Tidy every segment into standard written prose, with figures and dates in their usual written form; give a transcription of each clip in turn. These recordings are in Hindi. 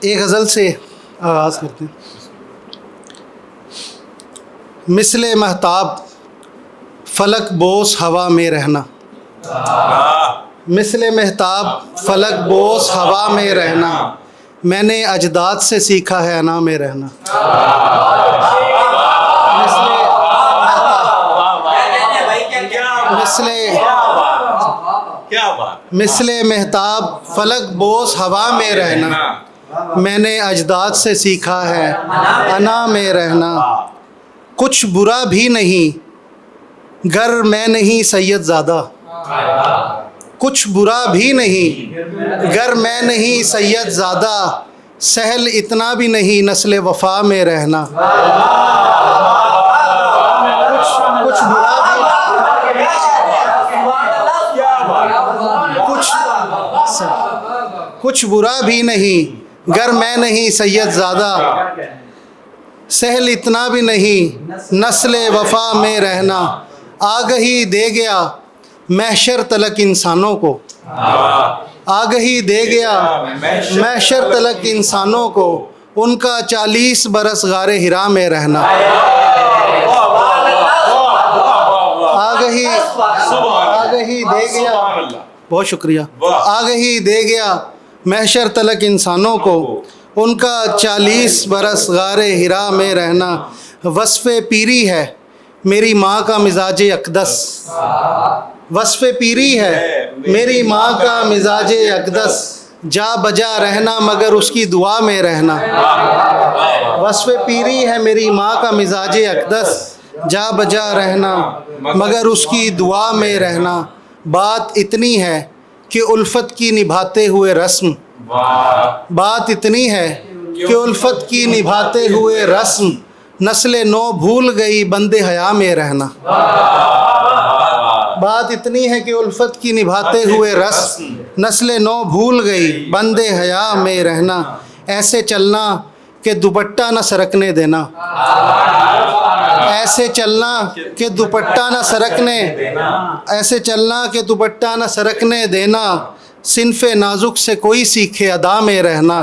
एक गज़ल से आगाज़ करते हैं। मिसले महताब फलक बोस हवा में रहना, मिसले महताब फलक बोस हवा में रहना, मैंने अजदाद से सीखा है अना में रहना। मिसले महताब फलक बोस हवा में रहना, मैंने अजदाद से सीखा है अना में रहना। कुछ बुरा भी नहीं गर मैं नहीं सैयद ज़ादा, कुछ बुरा भी नहीं गर मैं नहीं सैयद ज़ादा, सहल इतना भी नहीं नस्ल वफ़ा में रहना। कुछ बुरा भी कुछ बुरा भी नहीं गर मैं नहीं सैयद ज़ादा, सहल इतना भी नहीं नस्ल वफ़ा में रहना। आगही दे गया महशर तलक इंसानों को, आगही दे गया महशर तलक इंसानों को, उनका 40 बरस गारे हिरा में रहना। आगही दे गया, बहुत शुक्रिया, आगही दे गया महशर तलक इंसानों को, उनका 40 बरस गारे हिरा में रहना। वस्फ़े पीरी है मेरी माँ का मिजाज अक़दस, वस्फ़े पीरी है मेरी माँ का मिजाज अक़दस, जा बजा रहना मगर उसकी दुआ में रहना। वस्फ़े पीरी है मेरी माँ का मिजाज अक़दस, जा बजा रहना मगर उसकी दुआ में रहना। बात इतनी है कि उल्फत की निभाते हुए रस्म, बात इतनी है कि उल्फत की निभाते हुए रस्म, नस्ल नो भूल गई बंदे हया में रहना। बात इतनी है कि उल्फत की निभाते हुए रस्म, नस्ल नो भूल गई बंदे हया में रहना। ऐसे चलना कि दुपट्टा न सरकने देना, ऐसे चलना कि दुपट्टा न सरकने, ऐसे चलना कि दुपट्टा न सरकने देना, सिनफ़े नाजुक से कोई सीखे अदा में रहना।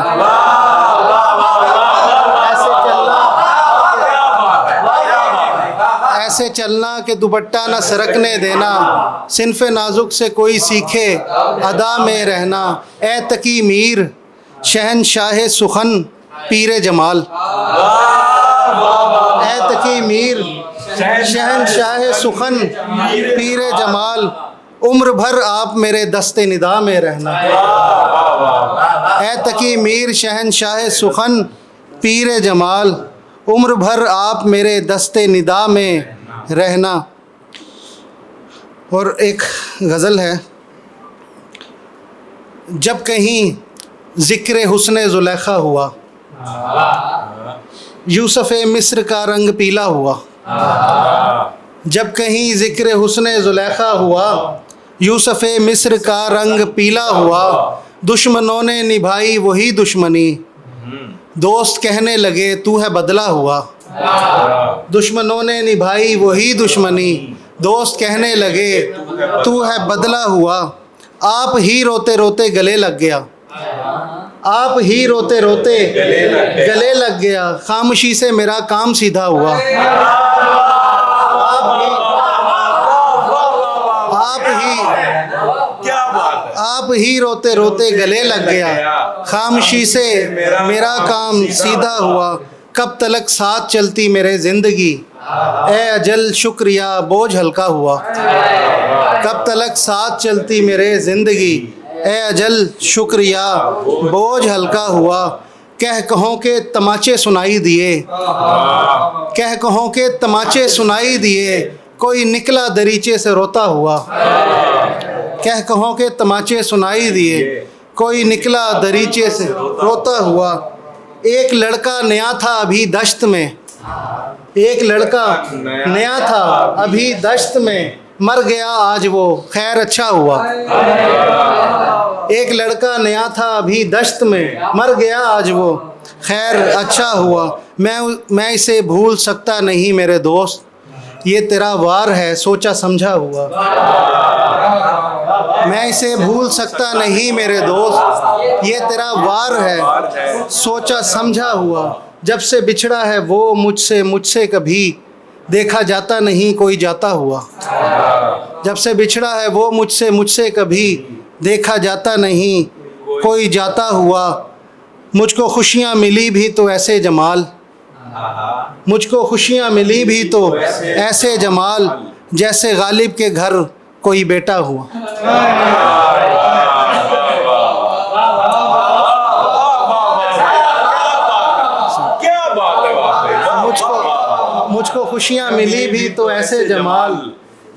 ऐसे चलना कि दुपट्टा न सरकने देना, सिनफ़े नाजुक से कोई सीखे अदा में रहना। ए तकी मीर शहनशाह सुखन पीरे जमाल, ए तकी मीर शहनशाह सुखन पीरे जमाल, उम्र भर आप मेरे दस्ते निदा में रहना। ए तकी मीर शहनशाह सुखन पीरे जमाल, उम्र भर आप मेरे दस्ते निदा में रहना। और एक गज़ल है। जब कहीं ज़िक्र हुस्न ज़ुलेखा हुआ, यूसुफ़ मिस्र का रंग पीला हुआ। जब कहीं ज़िक्र हुस्न ज़ुलेखा हुआ, यूसुफ़ मिस्र का रंग पीला हुआ, दुश्मनों ने निभाई वही दुश्मनी, दोस्त कहने लगे तू है बदला हुआ। दुश्मनों ने निभाई वही दुश्मनी, दोस्त कहने लगे तू है बदला हुआ। आप ही रोते रोते गले लग गया, आप ही रोते रोते गले लग गया, खामोशी से मेरा काम सीधा हुआ। आप ही रोते रोते गले लग गया, खामोशी से मेरा काम सीधा हुआ। कब तलक साथ चलती मेरे ज़िंदगी, ए अजल शुक्रिया बोझ हल्का हुआ। कब तलक साथ चलती मेरे ज़िंदगी, ए अजल शुक्रिया बोझ हल्का हुआ। कह कहों के तमाचे सुनाई दिए, कह कहों के तमाचे सुनाई दिए, कोई निकला दरीचे से रोता हुआ। कह कहों के तमाचे सुनाई दिए, कोई निकला दरीचे से रोता हुआ। एक लड़का नया था अभी दश्त में, एक लड़का नया था अभी दश्त में, मर गया आज वो खैर अच्छा हुआ। एक लड़का नया था अभी दश्त में, मर गया आज वो खैर अच्छा हुआ। मैं इसे भूल सकता नहीं मेरे दोस्त, ये तेरा वार है सोचा समझा हुआ। मैं इसे भूल सकता नहीं मेरे दोस्त, ये तेरा वार है सोचा समझा हुआ। जब से बिछड़ा है वो मुझसे, मुझसे कभी देखा जाता नहीं कोई जाता हुआ। जब से बिछड़ा है वो मुझसे, मुझसे कभी देखा जाता नहीं कोई जाता हुआ। मुझको खुशियाँ मिली भी तो ऐसे जमाल, मुझको खुशियाँ मिली भी तो ऐसे जमाल, जैसे गालिब के घर कोई बेटा हुआ। मुझको खुशियाँ मिली भी तो ऐसे जमाल,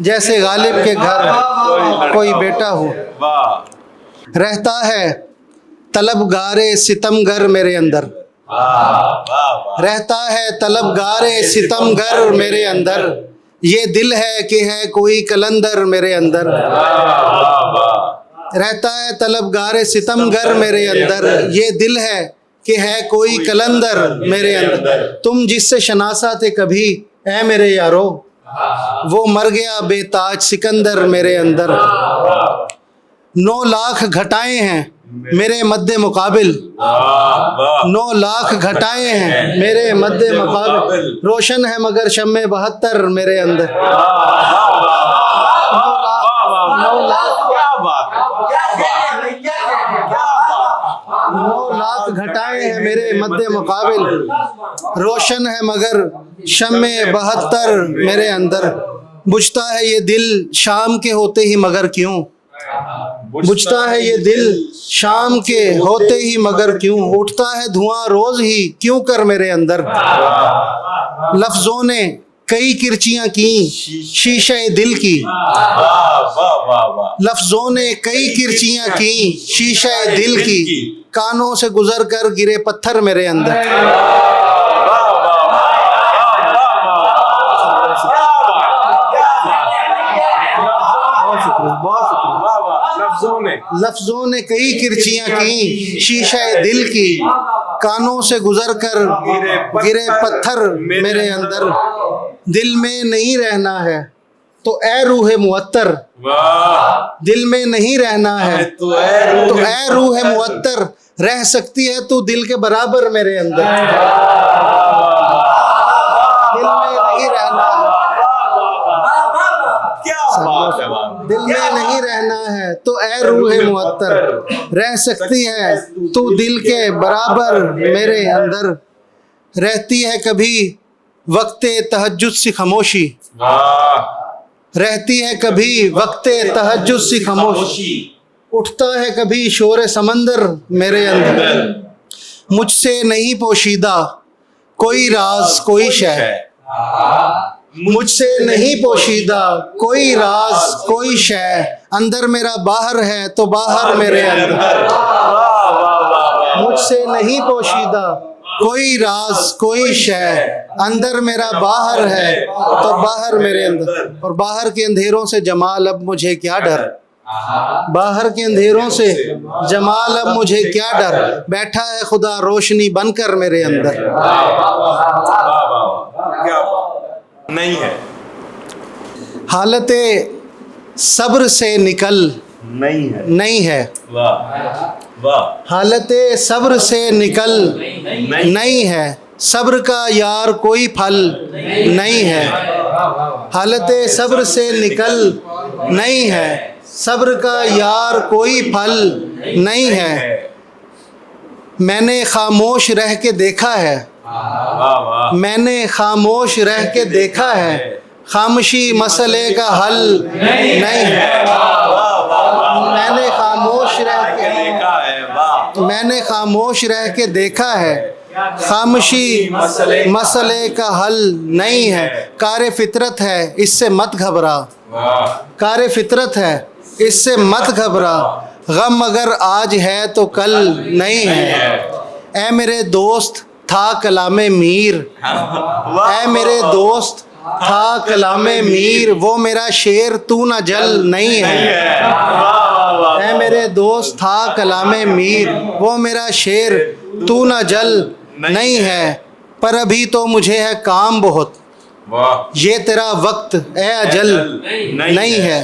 जैसे गालिब के घर कोई बेटा हो। रहता है तलबगारे सितमगर मेरे अंदर, रहता है तलबगारे सितमगर मेरे अंदर। ये दिल है कि है कोई कलंदर मेरे अंदर। रहता है तलबगारे सितमगर मेरे अंदर, ये दिल है कि है कोई कलंदर मेरे अंदर। तुम जिससे शनासा थे कभी ऐ मेरे यारो, वो मर गया बेताज सिकंदर मेरे अंदर। 9 लाख घटाएं हैं मेरे मद्दे मुकाबिल, 9 लाख घटाएं हैं मेरे मद्दे मुकाबिल। रोशन है मगर शम्मे 72 मेरे अंदर। 9 लाख घटाए हैं मेरे मद्दे मुकाबिल, रोशन है मगर शम्मे 72 मेरे अंदर। बुझता है ये दिल शाम के होते ही मगर क्यों, बुझता है ये दिल शाम के होते ही मगर क्यों। उठता है धुआं रोज ही क्यों कर मेरे अंदर। लफ्जों ने कई किरचियां की शीशे दिल की, लफ्जों ने कई किरचियां की शीशे दिल की। कानों से गुजर कर गिरे पत्थर मेरे अंदर। लफ्जों ने कई किरचियां की शीशे दिल की। कानों से गुजर कर गिरे पत्थर मेरे अंदर। दिल में नहीं रहना है तो ए रूह मुअत्तर, दिल में नहीं रहना है तो ए रूह मुअत्तर। रह सकती है तू दिल के बराबर मेरे अंदर। दिल में नहीं रहना है, दिल में नहीं रहना है तो ए रूह मुअत्तर। रह सकती है तू दिल के बराबर मेरे अंदर। रहती है कभी वक्ते तहज्जुद सी खामोशी, रहती है कभी वक्ते तहज्जुद सी खामोशी। उठता है कभी शोर समंदर मेरे अंदर। मुझसे नहीं पोशीदा कोई राज कोई शय, मुझसे नहीं पोशीदा कोई राज कोई शय। अंदर मेरा बाहर है तो बाहर मेरे अंदर। मुझसे नहीं पोशीदा कोई राज कोई शय, अंदर मेरा बाहर है तो बाहर मेरे अंदर। और बाहर के अंधेरों से जमाल अब मुझे क्या डर, बाहर के अंधेरों से जमाल अब मुझे क्या डर। बैठा है खुदा रोशनी बनकर मेरे अंदर। नहीं है हालते सब्र से निकल नहीं है नहीं है, वाह वाह। हालते सब्र से निकल नहीं है। सब्र का यार कोई फल नहीं है। हालते सब्र से निकल नहीं है, सब्र का यार कोई फल नहीं है। मैंने खामोश रह के देखा है, मैंने खामोश रह के देखा है। खामोशी मसले का हल नहीं है। मैंने खामोश रह के देखा है, मैंने खामोश रह के देखा है। खामोशी मसले का हल नहीं है। कार फितरत है इससे मत घबरा, कार फितरत है इससे मत घबरा। गम अगर आज है तो कल नहीं है। ऐ मेरे दोस्त था कलामे मीर, ऐ मेरे दोस्त था कलामे मीर। वो मेरा शेर तू ना जल नहीं है। ऐ मेरे दोस्त था कलामे मीर, वो मेरा शेर तू ना जल नहीं है। पर अभी तो मुझे है काम बहुत, वाह ये तेरा वक्त ए अजल नहीं है।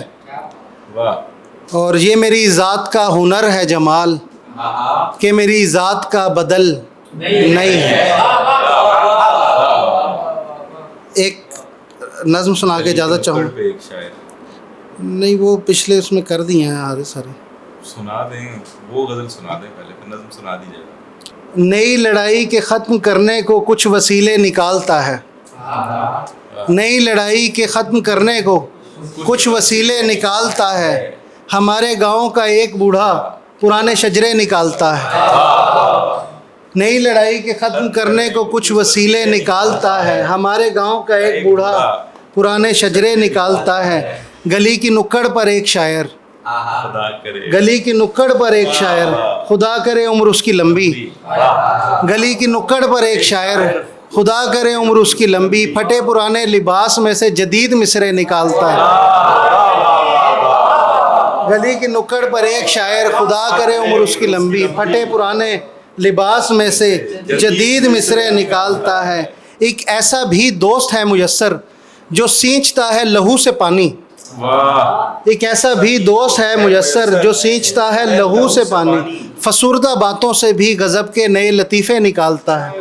वाह और ये मेरी ज़ात का हुनर है जमाल कि मेरी ज़ात का बदल नहीं है। एक नज़्म सुना के इजाज़त चाहूँ। नुक्कड़ पे एक शायर नहीं, वो पिछले उसमें कर दिए हैं आधे सारे। सुना दें, वो गजल सुना दें पहले, फिर नज़्म सुना दीजिएगा। नई लड़ाई के ख़त्म करने को कुछ वसीले निकालता है। नई लड़ाई के ख़त्म करने को कुछ वसीले निकालता है। हमारे गांव का एक बूढ़ा पुराने शजरे निकालता है। नई लड़ाई के ख़त्म करने को कुछ वसीले निकालता है। हमारे गांव का एक बूढ़ा पुराने शजरे निकालता है। गली की नुक्कड़ पर एक शायर, खुदा करे गली की नुक्कड़ पर एक शायर, खुदा करे उम्र उसकी लंबी। गली की नुक्कड़ पर एक शायर, खुदा करे उम्र उसकी लंबी। फटे पुराने लिबास में से जदीद मिसरे निकालता है। गली की नुक्कड़ पर एक शायर, खुदा करे उम्र उसकी लंबी। फटे पुराने लिबास में से जदीद मिसरे निकालता है। एक ऐसा भी दोस्त है मुयस्सर जो सींचता है लहू से पानी। वाह एक ऐसा भी दोस्त है मुयस्सर जो सींचता है लहू से पानी। फसूरदा बातों से भी गज़ब के नए लतीफ़े निकालता है।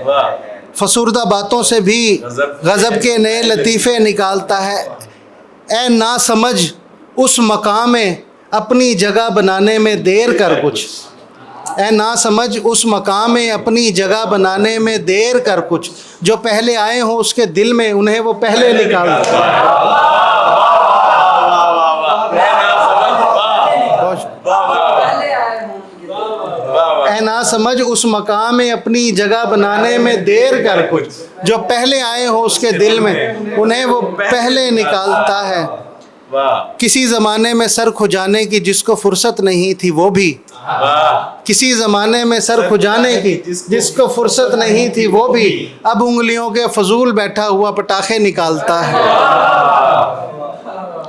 वाह फसूरदा बातों से भी गज़ब के नए लतीफ़े निकालता है। ए ना समझ उस मकाम में अपनी जगह बनाने में देर कर कुछ। ए ना समझ उस मकाम में अपनी जगह बनाने में देर कर कुछ। जो पहले आए हों उसके दिल में उन्हें वो पहले निकालता है। ए ना समझ उस मकाम में अपनी जगह बनाने में देर कर कुछ। जो पहले आए हो उसके दिल में उन्हें वो पहले निकालता है। वाह किसी ज़माने में सर खुजाने की जिसको फुर्सत नहीं थी वो भी, वाह किसी ज़माने में सर खुजाने की जिसको फुर्सत नहीं थी वो भी अब उंगलियों के फजूल बैठा हुआ पटाखे निकालता है।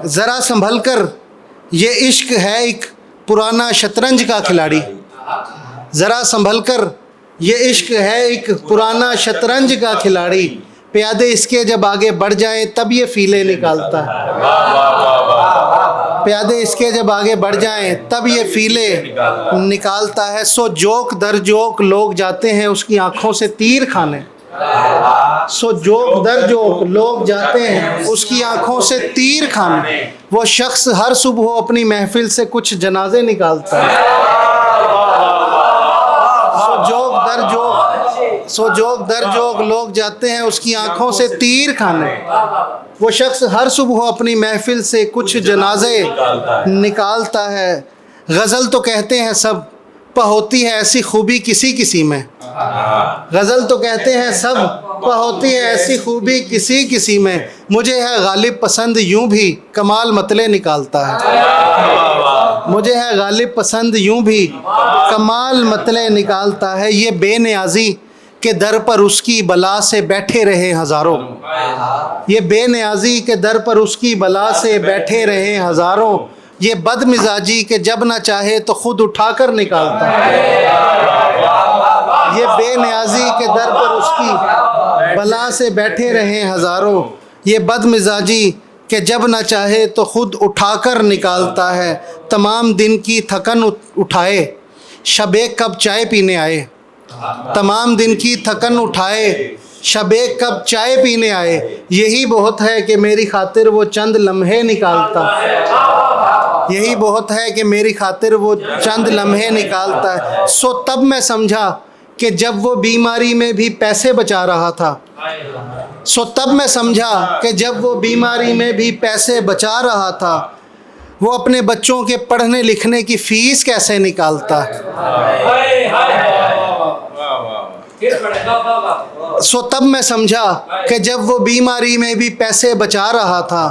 ज़रा संभल कर, ये इश्क है एक पुराना शतरंज का खिलाड़ी। ज़रा संभल कर, ये इश्क है एक पुराना शतरंज का खिलाड़ी। प्यादे इसके जब आगे बढ़ जाए तब ये फीले निकालता है। प्यादे इसके जब आगे बढ़ जाएं तब ये फीले निकालता है। सो जोक दर जोक लोग जाते हैं उसकी आंखों से तीर खाने। सो जोक दर जोक लोग जाते हैं उसकी आंखों से तीर खाने। वो शख्स हर सुबह अपनी महफिल से कुछ जनाजे निकालता है। सो जोक दर जोक लोग जाते हैं उसकी आंखों से तीर खाने। वो शख्स हर सुबह अपनी महफिल से कुछ जनाजे निकालता है। गज़ल तो कहते हैं सब, पर होती है ऐसी खूबी किसी किसी में। गज़ल तो कहते हैं सब, पर होती है ऐसी खूबी किसी किसी में। मुझे है गालिब पसंद यूं भी कमाल मतले निकालता है। मुझे है गालिब पसंद यूं भी कमाल मतले निकालता है। ये बेनियाजी के दर पर उसकी बला से बैठे रहे हज़ारों। ये बेनियाजी के दर पर उसकी बला से बैठे रहे हज़ारों। ये बदमिजाजी के जब ना चाहे तो खुद उठाकर निकालता है। ये बेनियाजी के दर पर उसकी बला से बैठे रहे हज़ारों। ये बदमिजाजी के जब ना चाहे तो खुद उठाकर निकालता है। तमाम दिन की थकन उठाए शबे कब चाय पीने आए। तमाम दिन की थकन उठाए शबे कब चाय पीने आए। यही बहुत है कि मेरी खातिर वो चंद लम्हे निकालता है। यही बहुत है कि मेरी खातिर वो चंद लम्हे निकालता है। सो तब मैं समझा कि जब वो बीमारी में भी पैसे बचा रहा था। सो तब मैं समझा कि जब वो बीमारी में भी पैसे बचा रहा था वो अपने बच्चों के पढ़ने लिखने की फ़ीस कैसे निकालता है। सो तब मैं समझा कि जब वो बीमारी में भी पैसे बचा रहा था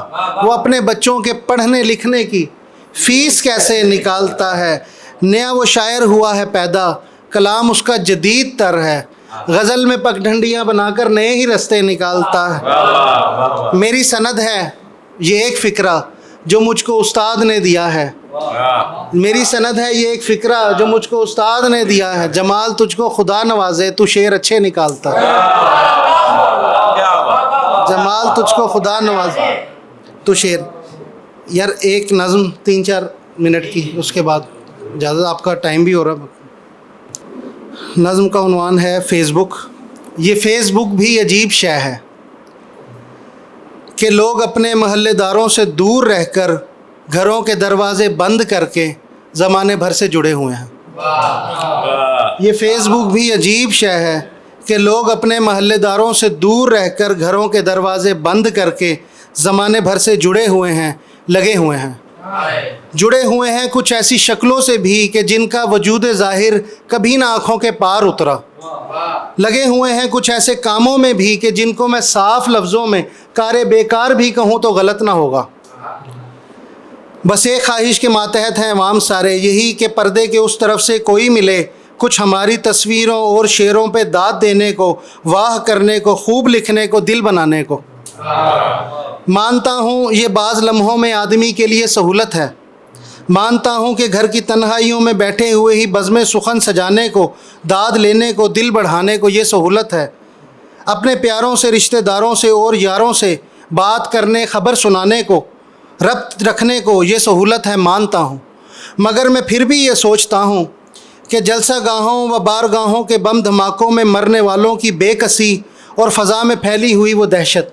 वो अपने बच्चों के पढ़ने लिखने की फ़ीस कैसे निकालता है। नया वो शायर हुआ है पैदा, कलाम उसका जदीद तर है। गज़ल में पगडंडियाँ बनाकर नए ही रास्ते निकालता है। मेरी सनद है ये एक फ़िक्रा जो मुझको उस्ताद ने दिया है। मेरी सनद है ये एक फ़िक्रा जो मुझको उस्ताद ने दिया है। जमाल तुझको खुदा नवाजे, तू शेर अच्छे निकालता है। जमाल तुझको खुदा नवाज। तो शेर यार एक नज़म 3-4 मिनट की, उसके बाद ज़्यादा आपका टाइम भी हो रहा। नज़म का उन्वान है फ़ेसबुक। ये फ़ेसबुक भी अजीब शय है कि लोग अपने महल्लेदारों से दूर रहकर घरों के दरवाज़े बंद करके ज़माने भर से जुड़े हुए हैं। ये फ़ेसबुक भी अजीब शय है कि लोग अपने महल्लेदारों से दूर रहकर घरों के दरवाज़े बंद करके ज़माने भर से जुड़े हुए हैं, लगे हुए हैं। जुड़े हुए हैं कुछ ऐसी शक्लों से भी कि जिनका वजूद ज़ाहिर कभी ना आँखों के पार उतरा। लगे हुए हैं कुछ ऐसे कामों में भी कि जिनको मैं साफ लफ्ज़ों में कारे बेकार भी कहूँ तो गलत ना होगा। बस एक ख्वाहिश के मातहत हैं अवाम सारे, यही कि पर्दे के उस तरफ से कोई मिले कुछ हमारी तस्वीरों और शेरों पे दाद देने को, वाह करने को, खूब लिखने को, दिल बनाने को। मानता हूँ ये बाज़ लम्हों में आदमी के लिए सहूलत है। मानता हूँ कि घर की तन्हाइयों में बैठे हुए ही बज़्म सुखन सजाने को, दाद लेने को, दिल बढ़ाने को ये सहूलत है। अपने प्यारों से, रिश्तेदारों से और यारों से बात करने, ख़बर सुनाने को, रब्त रखने को ये सहूलत है, मानता हूँ। मगर मैं फिर भी ये सोचता हूँ कि जलसा गाहों व बारगाहों के बम धमाकों में मरने वालों की बेकसी और फ़ज़ा में फैली हुई वो दहशत।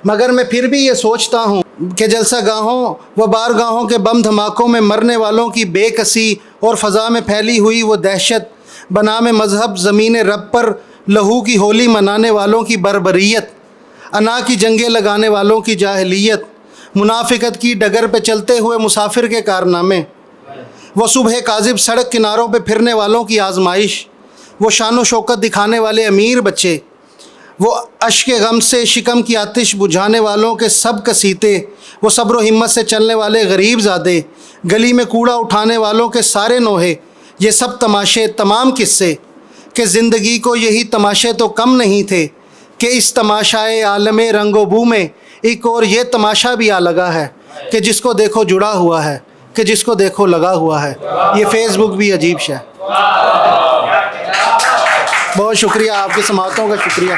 मगर मैं फिर भी ये सोचता हूँ कि जलसा गाहों व बारगाहों के बम धमाकों में मरने वालों की बेकसी और फ़ज़ा में फैली हुई वो दहशत, बनाम मज़हब ज़मीन रब पर लहू की होली मनाने वालों की बर्बरियत, अना की जंगें लगाने वालों की जाहिलियत, मुनाफिकत की डगर पे चलते हुए मुसाफिर के कारनामे, वो सुबह काजिब सड़क किनारों पे फिरने वालों की आजमाइश, वो शान व शौकत दिखाने वाले अमीर बच्चे, वो अश्क गम से शिकम की आतिश बुझाने वालों के सब कसीते, वो सब्र व हिम्मत से चलने वाले गरीब ज़ादे, गली में कूड़ा उठाने वालों के सारे नोहे, ये सब तमाशे, तमाम किस्से कि ज़िंदगी को यही तमाशे तो कम नहीं थे कि इस तमाशाए आलमे रंगो बू में एक और ये तमाशा भी आ लगा है कि जिसको देखो जुड़ा हुआ है, कि जिसको देखो लगा हुआ है। ये फ़ेसबुक भी अजीब शय। बहुत शुक्रिया, आपकी समाअतों का शुक्रिया।